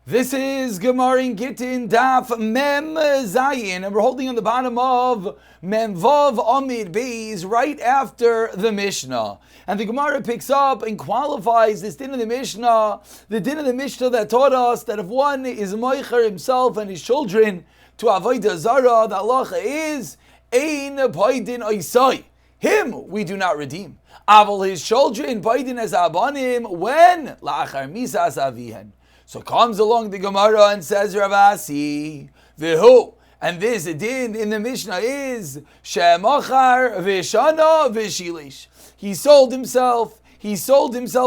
This is Gemara in Gittin, Daf Mem Zayin, and we're holding on the bottom of Mem Vav Amid Beis, right after the Mishnah. And the Gemara picks up and qualifies this din of the Mishnah, the din of the Mishnah that taught us that if one is moicher himself and his children to avodah zara, the halacha is ein paidin oisai. Him we do not redeem. Aval his children paidin as abanim when la'achar misas avihen. So comes along the Gemara and says, Ravasi, Vihu, and this din in the Mishnah is Shemachar Vishana Vishilish. He sold himself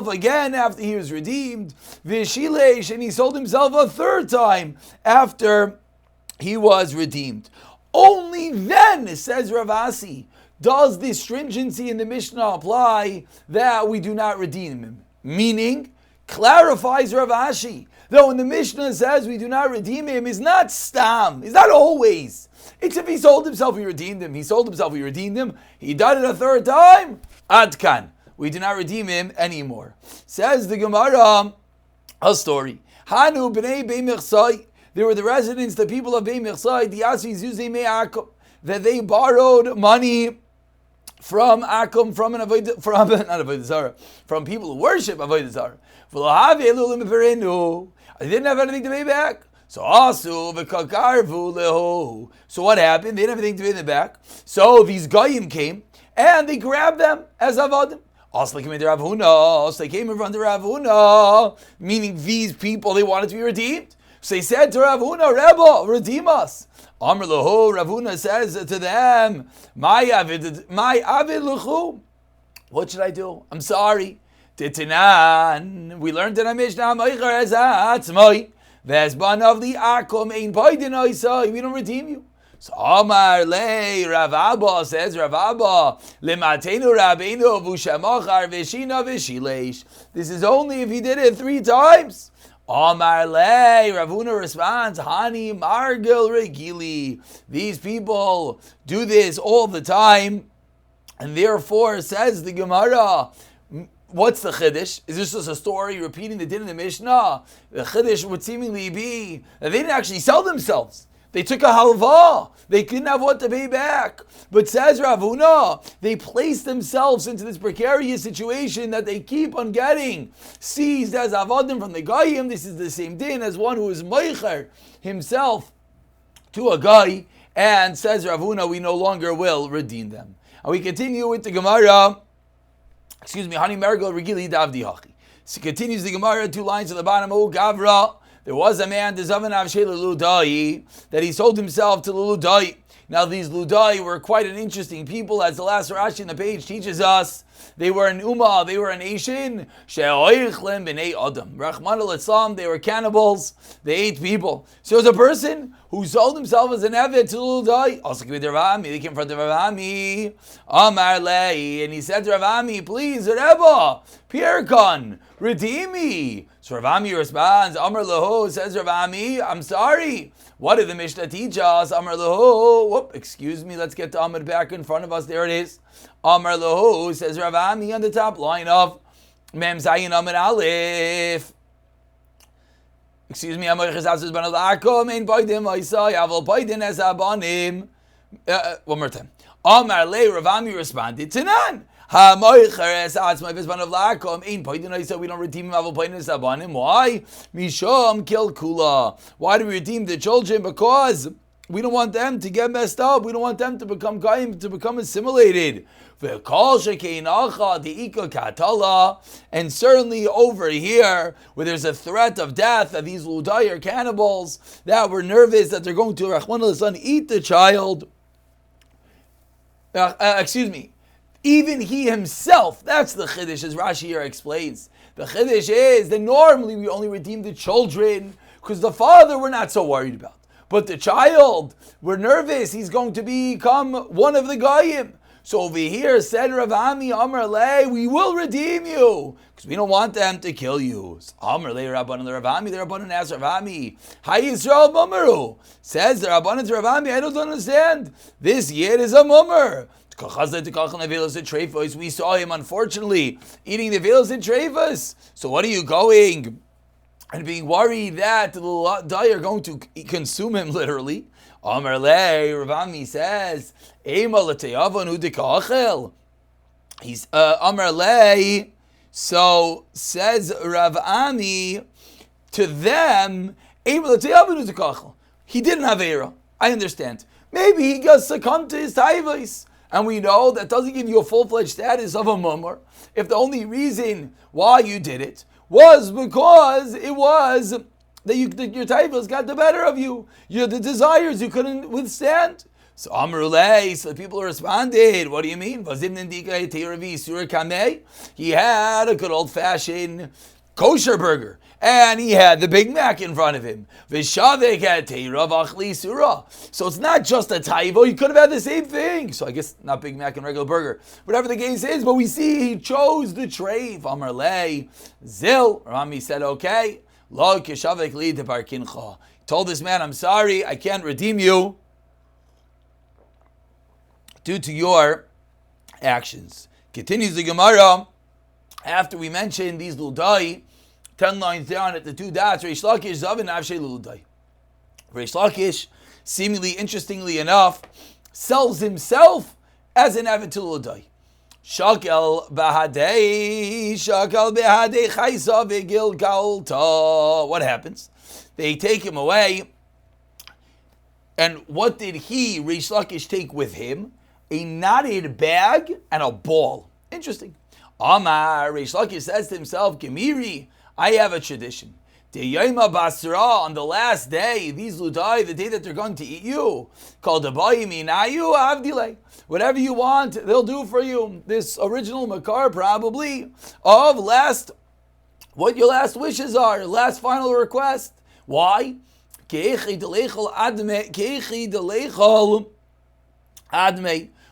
again after he was redeemed, Vishilesh, and he sold himself a third time after he was redeemed. Only then, says Ravasi, does the stringency in the Mishnah apply that we do not redeem him. Meaning, clarifies Rav Ashi, though when the Mishnah says we do not redeem him, is not stam, is not always. It's if he sold himself, we redeemed him. He sold himself, we redeemed him. He done it a third time, adkan. We do not redeem him anymore. Says the Gemara, a story. Hanu b'nei Bei Mechsai. There were the residents, the people of Bei Mechsai, the Asvi Zuzei Me'akum, that they borrowed money from Akum, from people who worship Avodah Zarah. They didn't have anything to pay back. So what happened? They didn't have anything to pay them back. So these Goyim came and they grabbed them as Avodim. Also, they came into Rav Huna. So they came in front of Rav Huna, meaning these people, they wanted to be redeemed. So they said to Rav Huna, Rebbe, redeem us. Amr Lahu, Rav Huna says to them, My avid luchu. What should I do? I'm sorry. Titinan. We learned in a Mishnah, Meicher ez atzmai. Vesban of the Akum ein paidin oisai. We don't redeem you. So Amar le Rav Abba, says Rav Abba, Lematenu Rabbeinu v'shemachar v'shina v'shileish. This is only if he did it 3 times. Amar le, Rav Huna responds, Hani margil regili. These people do this all the time, and therefore, says the Gemara, what's the Chiddush? Is this just a story repeating the din in the Mishnah? The Chiddush would seemingly be that they didn't actually sell themselves. They took a halva. They didn't have what to pay back. But says Rav Huna, they placed themselves into this precarious situation that they keep on getting seized as avodim from the Goyim. This is the same din as one who is meicher himself to a guy. And says Rav Huna, we no longer will redeem them. And we continue with the Gemara. Hani Mergel Regili Davdi Hachi. So continues the Gemara, 2 lines at the bottom. O Gavra. There was a man, that he sold himself to the Ludai. Now these Ludai were quite an interesting people, as the last Rashi in the page teaches us. They were an Ummah, they were a nation. B'nei Adam. Rahman al-Islam, they were cannibals, they ate people. So there's a person who sold himself as an Eved to Ludai. Also came to Rav Ami, they came in front of Rav Ami. Amar Lei, and he said to Rav Ami, please, Rebbe, Pierkon, redeem me. So Rav Ami responds, Amar Lahu, says Rav Ami, I'm sorry. What did the Mishnah teach us? Amar Lahu, excuse me, let's get to Amar back in front of us. There it is. Amar Lahu, says Rav Ami on the top line of Mem Zayin Amar Aleph. Excuse me, Amar Chizaz Ban Al-Akum, Ein Baidim Aisai, Aval Baidin Es Abanim. One more time. Amar Le, Rav Ami responded, Tanan. We don't redeem him. Why? Misham kil kula. Why do we redeem the children? Because we don't want them to get messed up. We don't want them to become to become assimilated. And certainly over here, where there's a threat of death, that these ludai are cannibals that were nervous that they're going to Rahman al-San eat the child. Even he himself, that's the Chiddush, as Rashi here explains. The Chiddush is that normally we only redeem the children because the father we're not so worried about. But the child, we're nervous, he's going to become one of the Goyim. So over here, said Rav Ami, Amar Le, we will redeem you because we don't want them to kill you. Amar Le, Rabbanan Rav Ami, the Rabbanan asked Rav Ami, Hi Yisrael Mummeru. Says the Rabbanan to Rav Ami, I don't understand. This yid is a mummer. We saw him, unfortunately, eating the velos and trefas. So what are you going and being worried that the Ludai are going to consume him literally. Amar Le, Rav Ami says, Ema l'teyavon udikachel. He's Amar Le. So says Rav Ami to them, Ema l'teyavon udikachel. He didn't have era. I understand. Maybe he got succumbed to his taivos. And we know that doesn't give you a full-fledged status of a mummer. If the only reason why you did it was because it was that your taivos got the better of you. The desires you couldn't withstand. So Amrulay, so the people responded, what do you mean? He had a good old-fashioned kosher burger. And he had the Big Mac in front of him. So it's not just a taivo. You could have had the same thing. So I guess not Big Mac and regular burger. Whatever the case is, but we see he chose the tray. Amar lei zil. Rami said, okay. Lo kishavek li deparkincha. Told this man, I'm sorry, I can't redeem you due to your actions. Continues the Gemara. After we mentioned these ludai, 10 lines down at the two dots, Reish Lakish, Zavin, Avshei Luludai. Reish Lakish, seemingly interestingly enough, sells himself as an Avid to Luludai. Shakel Bahadei Chaysa Vigil Galta. What happens? They take him away. And what did Reish Lakish, take with him? A knotted bag and a ball. Interesting. Amar, Reish Lakish says to himself, Gemiri, I have a tradition. Yoma Basra, on the last day, these ludai, the day that they're going to eat you, called Abayiminayu Avdile. Whatever you want, they'll do for you. This original Makar probably of what your last wishes are, last final request. Why?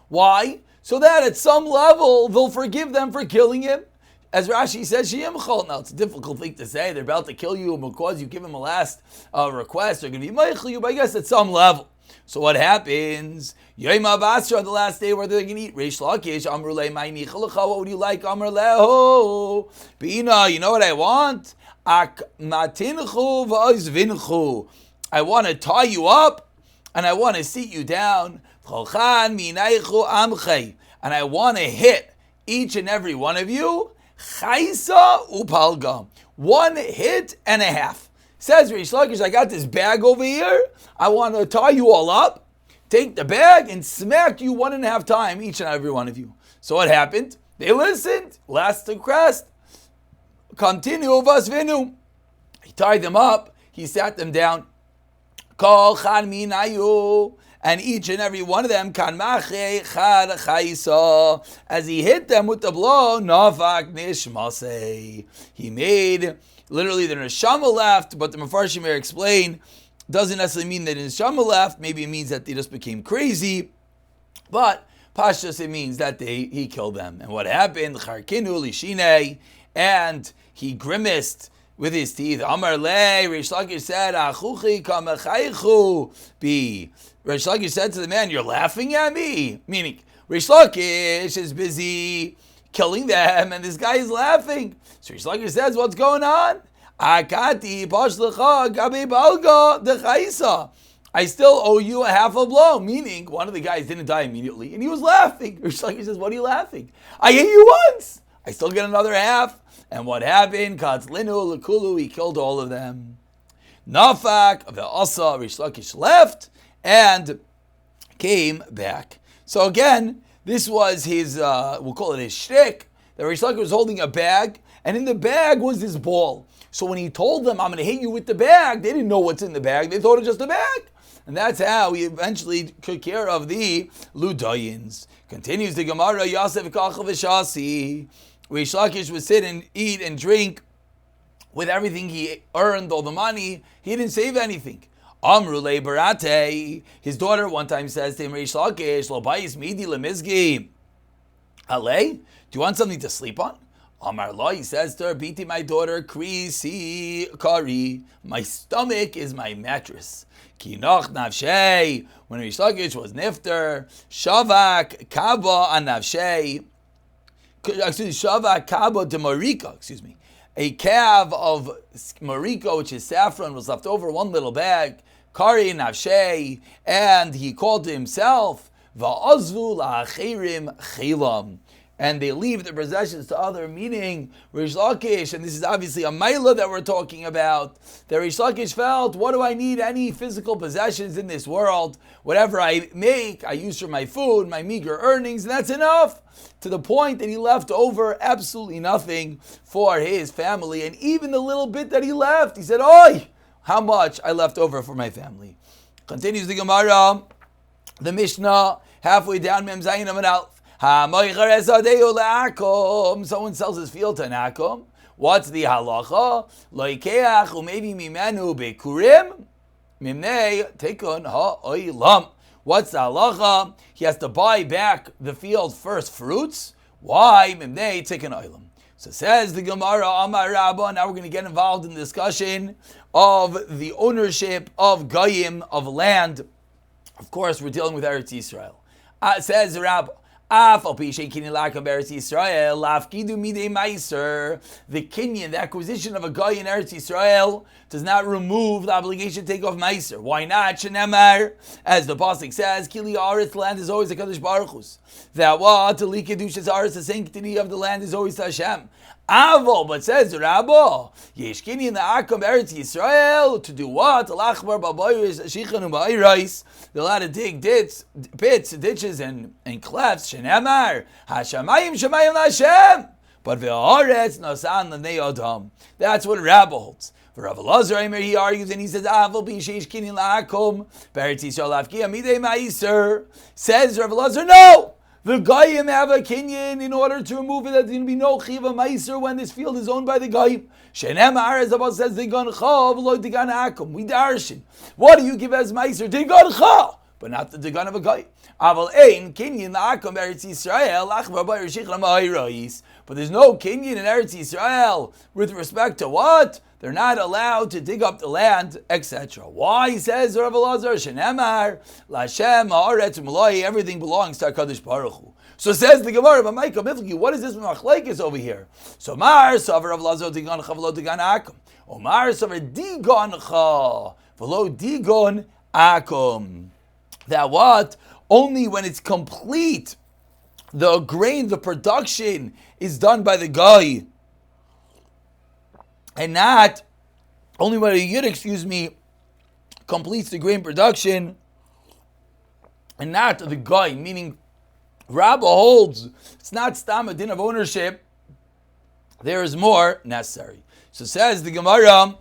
Why? So that at some level they'll forgive them for killing him. As Rashi says, now it's a difficult thing to say. They're about to kill you because you give him a last request. They're going to be meichel you, but I guess at some level. So what happens? Yom Basra, the last day where they're going to eat. Reish Lakish, Amrulei Ma'inichalacha. What would you like, Amrleho? Bina, you know what I want? Ak matinchu v'ozvinchu. I want to tie you up and I want to sit you down. Cholchan minaychu amchei. And I want to hit each and every one of you. Chaysa upalga. One hit and a half. Says Reish Lakish, I got this bag over here. I want to tie you all up, take the bag, and smack you 1.5 times, each and every one of you. So what happened? They listened. Last to crest. Continue vasvinu. He tied them up. He sat them down. Kol chan minayu. And each and every one of them, kan mache chad chayisa, as he hit them with the blow, nafak nishmasei. He made, literally the neshama left, but the Mefarshim here explain, doesn't necessarily mean that the neshama left, maybe it means that they just became crazy, but pashtus it means that he killed them. And what happened? Charkinu lishine, and he grimaced with his teeth. Amar le, Reish Lakish said, achuchi kamachaychu bi. Reish Lakish said to the man, you're laughing at me? Meaning, Reish Lakish is busy killing them, and this guy is laughing. So Reish Lakish says, what's going on? Akati pashlecha gabe balga dechaisa. I still owe you a half a blow. Meaning, one of the guys didn't die immediately, and he was laughing. Reish Lakish says, what are you laughing? I hit you once. I still get another half. And what happened? Katzlinu lekulu, he killed all of them. Nafak ve'asa, Reish Lakish left and came back. So again, this was his, we'll call it his shtick, that Reish Lakish was holding a bag, and in the bag was this ball. So when he told them, I'm going to hit you with the bag, they didn't know what's in the bag. They thought it was just a bag. And that's how he eventually took care of the Ludayins. Continues the Gemara, Yosef Kachel V'Shasi. Reish Lakish would sit and eat and drink with everything he earned, all the money. He didn't save anything. Amrulei Barate. His daughter one time says to him, Reish Lakish, Lo bayis midi lemizgi. Ale, do you want something to sleep on? Amar Lo, he says to her, Biti, my daughter, Krisi Kari. My stomach is my mattress. Kinoch navshei. When Reish Lakish was nifter, Shavak Kaba an navshei. Shavak Kaba de Marika. a calf of mariko, which is saffron, was left over, one little bag, kari nafshei, and he called to himself, va'azvu la'achirim chilam, and they leave their possessions to other, meaning Rish Lakish, and this is obviously a Maila that we're talking about, that Rish Lakish felt, what do I need any physical possessions in this world? Whatever I make, I use for my food, my meager earnings, and that's enough. To the point that he left over absolutely nothing for his family, and even the little bit that he left, he said, "Oi, how much I left over for my family." Continues the Gemara, the Mishnah, halfway down Mem Zayin Amud Aleph. Someone sells his field to an akum. What's the halacha? Loikeach umevi mimenu bekurim mimnei tekun ha'olam. What's the halacha? He has to buy back the field first fruits. Why? Mimnei tekun olam. So says the Gemara, Amar Rabba. Now we're going to get involved in the discussion of the ownership of Goyim, of land. Of course, we're dealing with Eretz Yisrael. Says Rabba, the kinyan, the acquisition of a guy in Eretz Yisrael, does not remove the obligation to take off meiser. Why not? Shenemar, as the pasuk says, Kili Aretz, land is always a Kadosh Baruch Hu's. That what to Likedushas Aretz, the sanctity of the land is always to Hashem. Avol, but says Rabba, Yesh kinyan the akum Eretz Yisrael to do what? Alachbar babayis shichanu ba'ayrais. They're allowed to dig pits, ditches, and clefts. Shenemar Hashemayim Shemayim Hashem, but ve'aretz nasan l'nei adam. That's what Rabba holds. For Rav Elazar, he argues and he says, "Avol b'sheish kinyan la'akum Eretz Yisrael lafkia midei ma'aser." Says Rav Elazar, no. The Goyim have a kinyan in order to remove it. There's going to be no chiva meiser when this field is owned by the Goyim. Shenemar, as Abba says, digan chav lo digan akum. We darshin. What do you give as meiser? Digan chav, but not the digan of a Goyim. Aval ein kinyan la'akum Eretz Yisrael achvar b'ayir shichram ha'irayis. But there's no kinyan in Eretz Yisrael with respect to what? They're not allowed to dig up the land, etc. Why, says Rav Elazar, Shenemar, Lashem, Haaretz, Malai, everything belongs to HaKadosh Baruch Hu. So says the Gemara, but Micah Mifliki, what is this machlekes over here? So Mar, Savar Rav Elazar, Digan Cha, V'lo Digan Akum. Omar, Savar Digan Cha, V'lo Digan Akum. That what? Only when it's complete, the grain, the production is done by the guy. And not only when a yid, completes the grain production, and not the guy, meaning Rabba holds it's not stam a din of ownership. There is more necessary. So says the Gemara.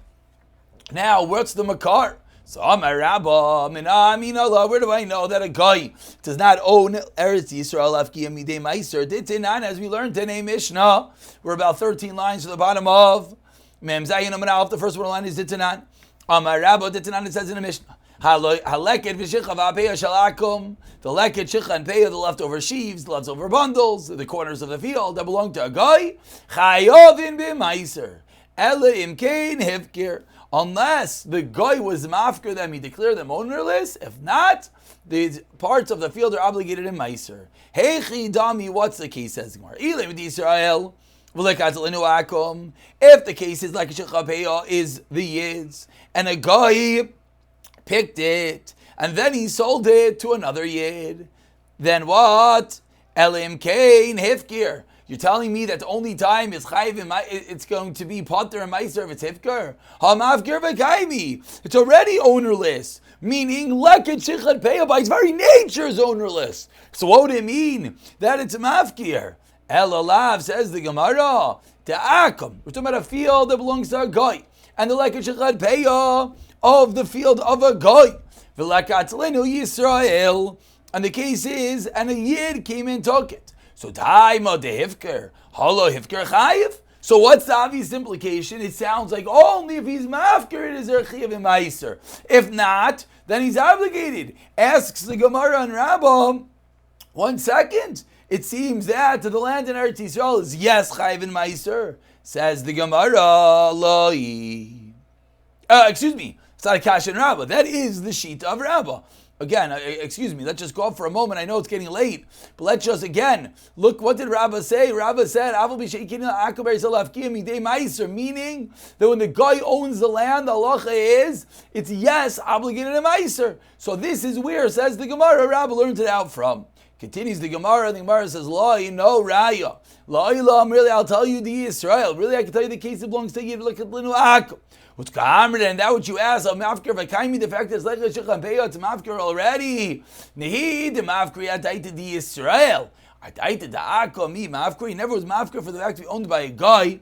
Now, what's the makar? So Amar Rabba, where do I know that a guy does not own Eretz Yisrael afki midei meiser? Dittinan, as we learned today, Mishnah. We're about 13 lines to the bottom of Mem Zayin Amud Aleph. The first one line is Dittinan. Amar Rabba, Dittinan, it says in the Mishnah. Haleket v'shicha v'apeya shalakum. The leket, shicha, and peya, the leftover sheaves, the leftover bundles, the corners of the field that belong to a guy. Chayovin b'meiser. Ele imkein hifkir. Unless the guy was mafker them, he declared them ownerless. If not, the parts of the field are obligated in meiser. Heichi dami, what's the case, says Gemara? Ilim d'Yisrael. If the case is like a shechapeya is the yids, and a guy picked it, and then he sold it to another yid, then what? Elim kain hifkir. You're telling me that the only time is chayv, it's going to be potter and meiser if it's hifkir? Hamavkir v'kaimi. It's already ownerless, meaning leket shichat peya by its very nature is ownerless. So what would it mean that it's a mafkir? Elalav, says the Gemara, Ta'akum. We're talking about a field that belongs to a guy. And the leket shechad peya of the field of a guy. V'lakatzlenu Yisrael. And the case is, and a yid came and took it. So Taima de Hifker. Halo Hifker Chayiv. So what's the obvious implication? It sounds like only if he's mafker it is a Chayiv and Meiser. If not, then he's obligated. Asks the Gemara and Rabbah, 1 second. It seems that to the land in Eretz Yisrael is yes, Chayiv and Meiser. Says the Gemara, Loi. It's not a kasha in Rabbah. That is the shita of Rabbah. Again, excuse me, let's just go up for a moment. I know it's getting late, but let's just, again, look, what did Rabbah say? Rabbah said, meaning that when the guy owns the land, the halacha is, it's yes, obligated a meiser. So this is where, says the Gemara, Rabbah learned it out from. Continues the Gemara says, no raya. Really, I'll tell you the Israel. Really, I can tell you the case that belongs to you. Look at Linu Akum. And that what you ask, mafkir v'kaimi, the fact is like a shechan peyo to mafkir already. Nehi the mafkir adaita the Israel. Adaita the Akum, me mafkir. He never was mafkir for the fact to be owned by a guy,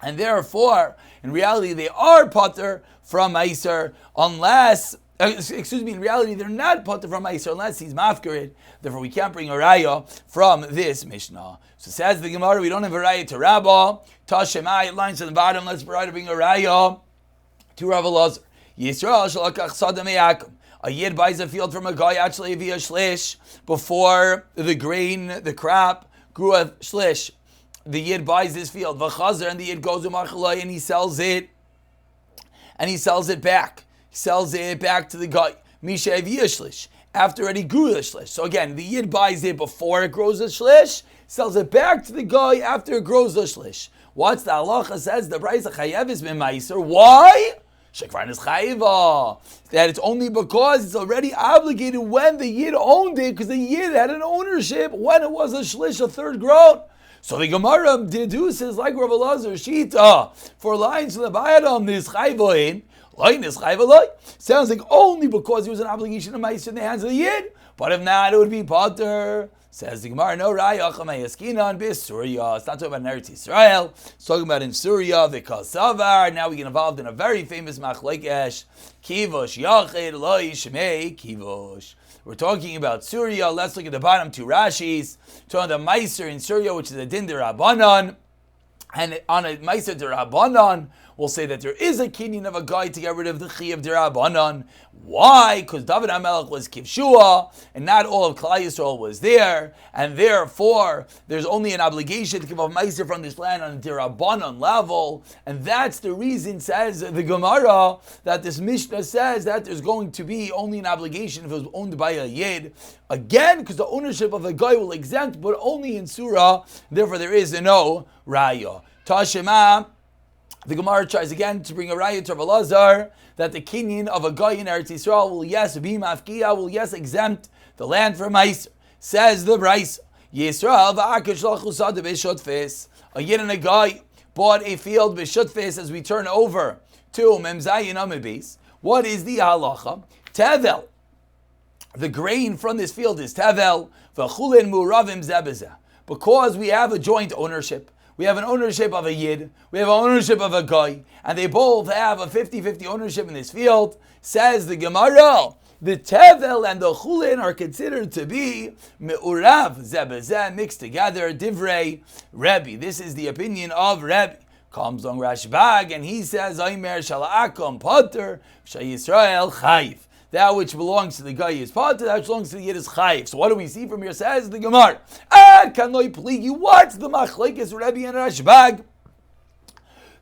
and therefore, in reality, they are potter from Meiser unless. In reality, they're not potter from Meiser unless he's mafkirid. Therefore, we can't bring a raya from this Mishnah. So says the Gemara, we don't have a raya to Rabbah. Tashemai, lines to the bottom, let's try to bring a raya to Rav Elazar. Yisrael shalakach sadam yakum. A yid buys a field from a guy, actually via shlish, before the grain, the crop, grew a shlish. The yid buys this field, v'chazer, and the yid goes to Machalai and he sells it. And he sells it back. He sells it back to the guy. Misha via shlish. After already grew the shlish. So again, the yid buys it before it grows the shlish, sells it back to the guy after it grows the shlish. What's the halacha says? The price of chayev is b'maiser. Why? Shekvan is chayiva. That it's only because it's already obligated when the yid owned it, because the yid had an ownership when it was a shlish, a third grown. So the Gemara deduces, like Rav Elazar Shita, for lines to the bayadam, this chayiva sounds like only because it was an obligation of ma'aser in the hands of the yid. But if not, it would be potter. Says the Gemara, no raya chamayaskinan b'Surya. It's not talking about in Eretz Yisrael. It's talking about in Surya, the Kasavar. Now we get involved in a very famous machlekes. Kivosh yachid loy shmei kivosh. We're talking about Surya. Let's look at the bottom two Rashis. Talking about the meiser in Surya, which is a din derabanan. And on a meiser derabanan, we'll say that there is a kinyan of a guy to get rid of the chi of derabanan. Why? Because David HaMelech was kivshua, and not all of Klal Yisrael was there, and therefore there's only an obligation to give a meiser from this land on a derabanan level, and that's the reason, says the Gemara, that this Mishnah says that there's going to be only an obligation if it was owned by a yid. Again, because the ownership of a guy will exempt, but only in surah. Therefore, there is no raya. Tashema. The Gemara tries again to bring a raya to Rav Elazar that the kinyan of a guy in Eretz Yisrael will yes be mafkiya, will yes exempt the land from meiser. Says the Brisa, Yisrael v'akash l'chusad b'shutfis. A yid and a guy bought a field b'shutfis. As we turn over to Mem Zayin Amud Beis, what is the halacha? Tevel. The grain from this field is tevel v'chulin muravim zebezeh. Because we have a joint ownership. We have an ownership of a yid, we have an ownership of a guy, and they both have a 50-50 ownership in this field. Says the Gemara, the tevel and the chulin are considered to be me'urav zebezeh, mixed together, divrei Rebbe. This is the opinion of Rebbe. Comes on Rashbag, and he says, Aimer shala'akom potter, shayisrael chayiv. That which belongs to the guy is potter, that which belongs to the yid is chayiv. So what do we see from here? Says the Gemara, kanoi pligi. What's the machlekes Rebbe and Rashbag?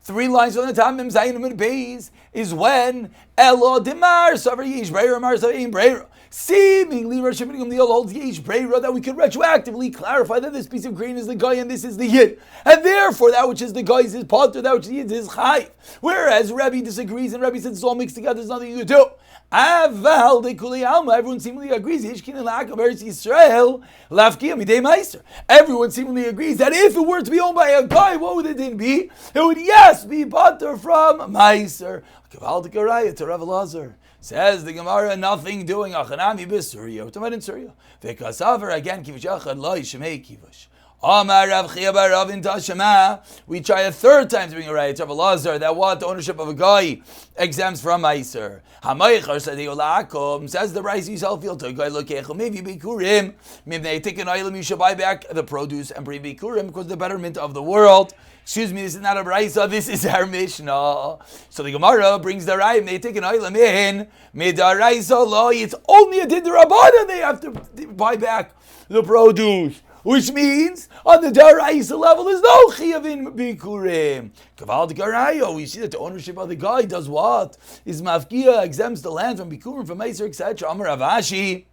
3 lines on the top, Mem Zayin Amud Beis, is when Elo Demar Savar Yesh Breira Mar Savar Breira. Seemingly, Rosh Hashanah Gamliel holds Yesh Breira, that we could retroactively clarify that this piece of grain is the guy and this is the yid, and therefore that which is the guy's is potter, that which is the yid is chayiv. Whereas Rebbe disagrees, and Rebbe says it's all mixed together. There's nothing you can do. Aval de Kuli Alma. Everyone seemingly agrees. Yishkin and La'akam Eretz Yisrael Lafkia Midei Meiser. Everyone seemingly agrees that if it were to be owned by a guy, what would it then be? It would yes be potter from Meiser. Kaval de Karaya to Rav Elazar. Says the Gemara, nothing doing. Achanami b'Surya. What about in Surya? V'kasaver again kivush achad lo yishmei kivush. Amar Rav Chia bar Rav in Tashema. We try a third time to bring a raya to Rav Elazar that what the ownership of a guy exempts from meiser. Hamaychar said Yolakom says the rice you sell field to a guy lokecho maybe bikurim. Maybe they take an item, you should buy back the produce and bring bikurim because the betterment of the world. Excuse me, this is not a brisa, this is our Mishnah. So the Gemara brings the raya, they take an item in midaraisa lo. It's only a din d'rabbanan they have to buy back the produce. which means on the Daraisa level there's no Chiyav in Bikurim. Kaval de Garayo, we see that the ownership of the guy does what? Is Mafkia, exempts the land from Bikurim, from Meiser, etc. Amar Ravashi,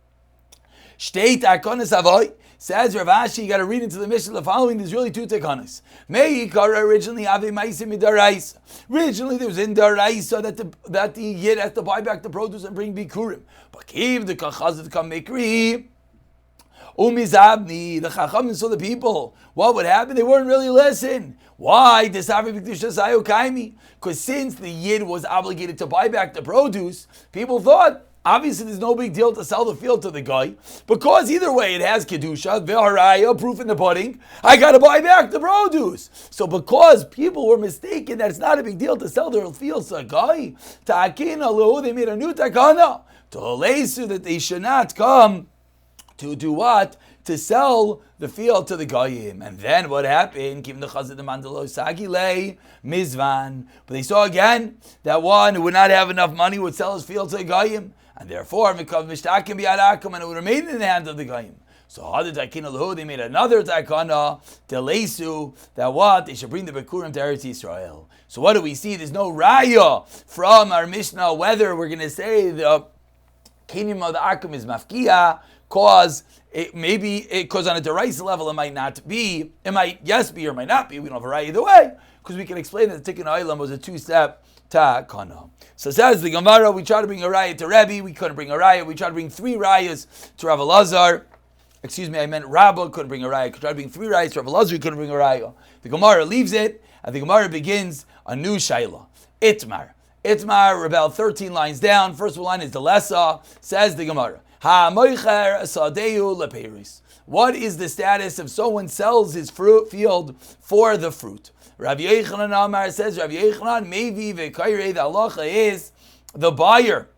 Shteit Akonis Avoy. Says Rav Ashi, you got to read into the Mishnah the following. There's really two tekanas. Originally, originally there was in Daraisa that the Yid has to buy back the produce and bring Bikurim. But Kiv the Kachazit come Mikri. Umizabni, the Chachamim saw the people. What would happen? They weren't really listening. Why? Because since the Yid was obligated to buy back the produce, people thought, obviously, there's no big deal to sell the field to the guy, because either way it has kedusha, ve'haraya, proof in the pudding. I got to buy back the produce. So, because people were mistaken that it's not a big deal to sell their fields to a guy, they made a new takana to leisu that they should not come to do what? To sell the field to the goyim. And then what happened? Given the chazid the mandalo sagile mizvan, but they saw again that one who would not have enough money would sell his field to the goyim. And therefore, mikav mishtakim bi'arakim, and it would remain in the hands of the goyim. So they made another takana telesu that what they should bring the bikurim to Eretz Yisrael. So what do we see? There's no raya from our Mishnah whether we're going to say the kinim of the akum is mafkia, cause because on a deraisa level it might not be. It might yes be or might not be. We don't have a raya either way, because we can explain that the tikkun olam was a two-step takana. So says the Gemara, we tried to bring a raya to Rebbe, we couldn't bring a raya. We tried to bring three rayas to Rav Elazar. Excuse me, I meant Rabbah couldn't bring a raya. We tried to bring three rayas to Rav Elazar, we couldn't bring a raya. The Gemara leaves it, and the Gemara begins a new shaila. Itmar, about 13 lines down. First line is the Lessa. Says the Gemara, Ha-moicher sadeu lepeiris. What is the status if someone sells his fruit field for the fruit? Rav Yechanan Amar says, Rav Yechanan, maybe the halacha is the buyer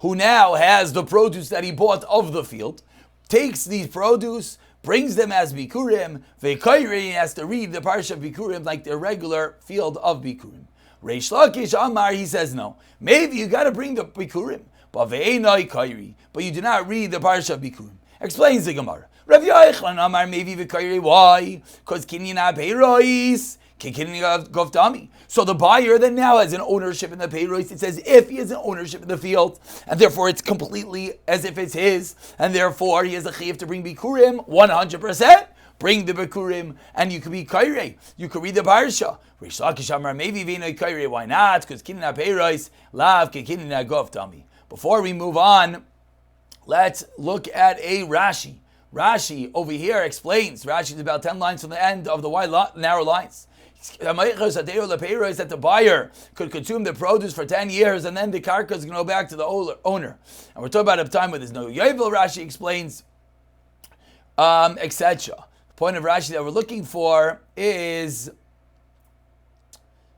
who now has the produce that he bought of the field, takes these produce, brings them as bikurim, vekairi has to read the parsha of bikurim like the regular field of bikurim. Reish Lakish Amar, he says no. Maybe you got to bring the bikurim, but ve'enai kairi, but you do not read the parsha of bikurim. Explains the Gemara. Rav Yochanan Amar maybe v'kairi. Why? Because kinyan peiros, kinyan govtami. So the buyer then now has an ownership in the peiros. It says if he has an ownership in the field, and therefore it's completely as if it's his, and therefore he has a chiyuv to bring bikurim 100%. Bring the bikurim, and you could be kaire. You could read the parsha. Reish Lakish Amar maybe v'enai kairi. Why not? Because kinyan peiros lav kinyan govtami. Before we move on, let's look at a Rashi. Rashi over here explains. Rashi is about 10 lines from the end of the wide narrow lines. That the buyer could consume the produce for 10 years and then the karka is going to go back to the owner. And we're talking about a time where there's no yovel. Rashi explains, etc. The point of Rashi that we're looking for is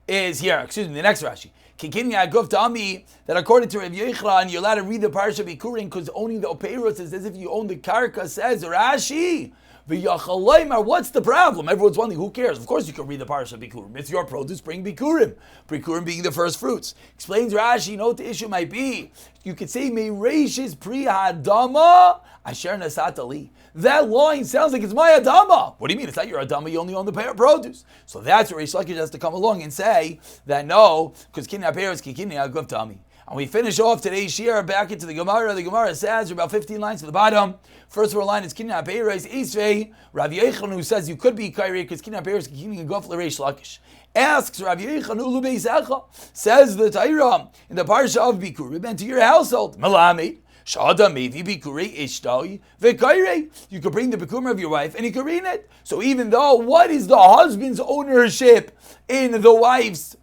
here. Excuse me, the next Rashi. That according to Rav Yochanan, you're allowed to read the parsha bikurim because owning the operos is as if you own the karka. Says Rashi, what's the problem? Everyone's wondering, who cares? Of course you can read the parsha bikurim. It's your produce, bring bikurim. Bikurim being the first fruits. Explains Rashi, you know what the issue might be? You could say, Meireshis pri hadama asher nasatali. That line sounds like it's my Adama. What do you mean? It's not your Adama, you only own the produce. So that's where Reish Lakish has to come along and say that no, because kinyan peiros kinyan govtami. And we finish off today's shir back into the Gemara. The Gemara says, about 15 lines to the bottom. First line is kinyan peiros isvei. Rav Yochanan, who says you could be kairi because kinyan peiros kinyan gof l'Reish Lakish. Asks Rav Yochanan ulubeisecha. Says the Torah in the parsha of Bikurim, enter your household. Malamid. Shada maybe bikuri ishtoi vekaire. You could bring the bikurim of your wife and you could read it. So even though what is the husband's ownership in the wife's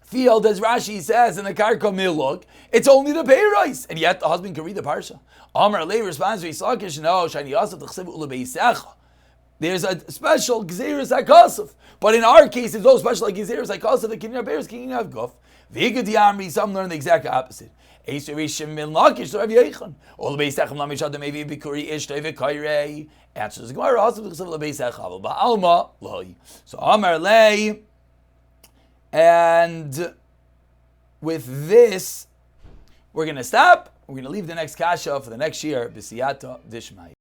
field, as Rashi says in the karka miluk, it's only the peiros, and yet the husband can read the parsha. Amar Lei responds to Reish Lakish, no, shani yasaf t'chsev ulebeisecha. There's a special gzeirus hakasaf, but in our case, there's no special like gzeirus hakasaf. The kinyan peiros kinyan guf. V'igad yamri. Some learn the exact opposite. So answers the Gemara. So Amar Lei, and with this, we're going to stop. We're going to leave the next kasha for the next year. B'siyata dishmai.